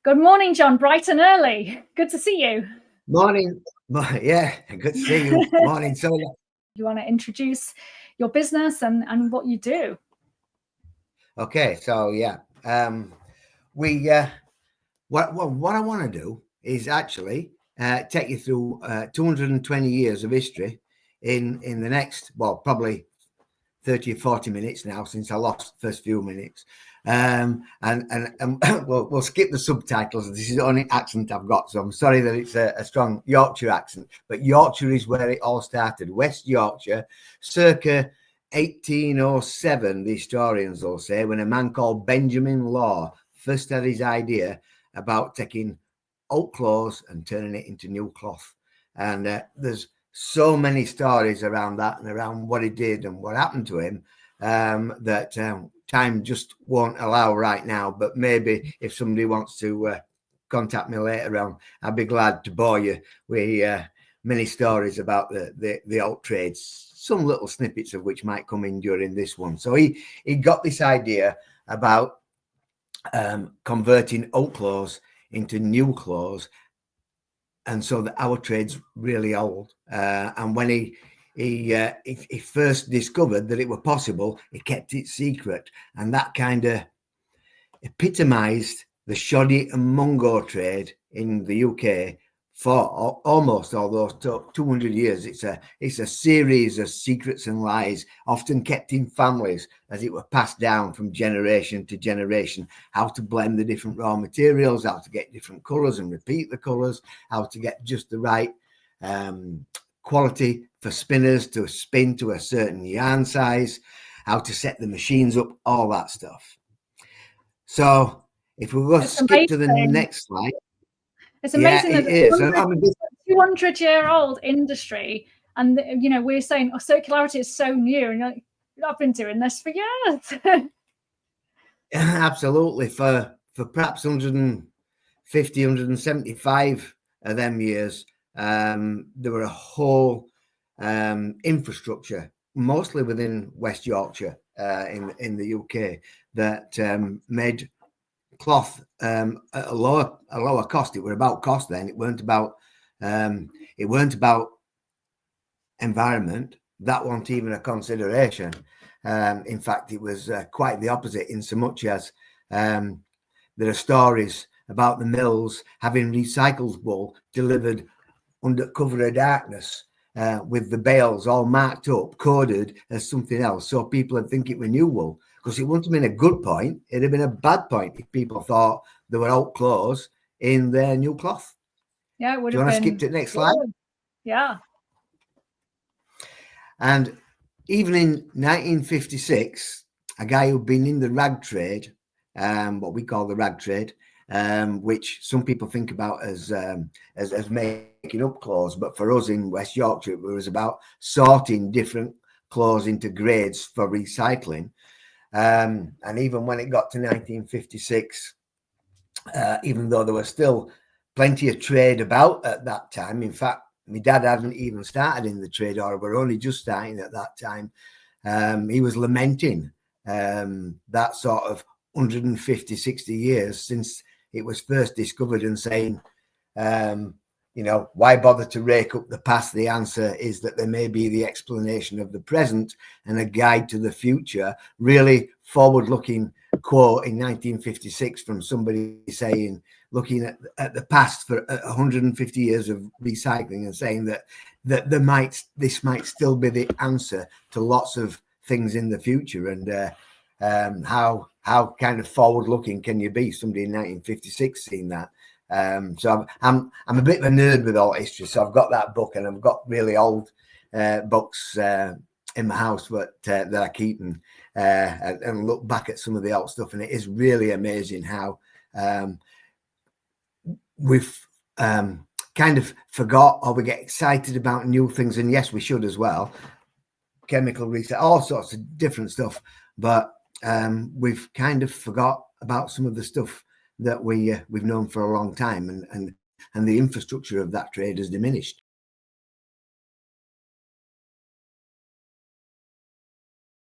Good morning, John. Bright and early. Good to see you. Morning. Yeah, good to see you. Morning, Sonia. You want to introduce your business and what you do? Okay, so yeah, what I want to do is actually take you through 220 years of history in the next, well, probably 30 or 40 minutes now, since I lost the first few minutes. And we'll skip the subtitles. This is the only accent I've got, so I'm sorry that it's a strong Yorkshire accent, but Yorkshire is where it all started. West Yorkshire, circa 1807, the historians will say, when a man called Benjamin Law first had his idea about taking old clothes and turning it into new cloth. And there's so many stories around that and around what he did and what happened to him that time just won't allow right now. But maybe if somebody wants to contact me later on, I'd be glad to bore you with many stories about the old trades, some little snippets of which might come in during this one. So he got this idea about converting old clothes into new clothes, and so that our trade's really old. And when he first discovered that it were possible, he kept it secret, and that kind of epitomised the shoddy and mungo trade in the UK for almost all those 200 years. It's a series of secrets and lies, often kept in families, as it were passed down from generation to generation. How to blend the different raw materials, how to get different colours and repeat the colours, how to get just the right quality for spinners to spin to a certain yarn size, how to set the machines up, all that stuff. So if we go skip to the next slide. It's amazing that it's a 200-year-old industry, and we're saying circularity is so new, and I've been doing this for years. Absolutely, for perhaps 150, 175 of them years, there were a whole infrastructure, mostly within West Yorkshire in the UK, that made cloth at a lower cost. It were about cost then. It weren't about environment. That wasn't even a consideration. In fact, it was quite the opposite, in so much as there are stories about the mills having recycled wool delivered under cover of darkness, with the bales all marked up, coded as something else, so people would think it were new wool. Because it wouldn't have been a good point, it'd have been a bad point if people thought there were old clothes in their new cloth. Yeah, it would have been. Do you want to skip to the next slide? Yeah. And even in 1956, a guy who'd been in the rag trade, what we call the rag trade, which some people think about as making up clothes, but for us in West Yorkshire, it was about sorting different clothes into grades for recycling. And even when it got to 1956, even though there was still plenty of trade about at that time, in fact, my dad hadn't even started in the trade, or were only just starting at that time, he was lamenting that sort of 150, 60 years since it was first discovered, and saying, why bother to rake up the past? The answer is that there may be the explanation of the present and a guide to the future. Really forward-looking quote in 1956 from somebody saying, looking at the past for 150 years of recycling, and saying that this might still be the answer to lots of things in the future. And how kind of forward-looking can you be? Somebody in 1956 seeing that. So I'm a bit of a nerd with all history, so I've got that book, and I've got really old books in my house that I keep and look back at some of the old stuff, and it is really amazing how we've kind of forgot, or we get excited about new things, and yes, we should as well. Chemical reset, all sorts of different stuff, but we've kind of forgot about some of the stuff that we've known for a long time, and the infrastructure of that trade has diminished.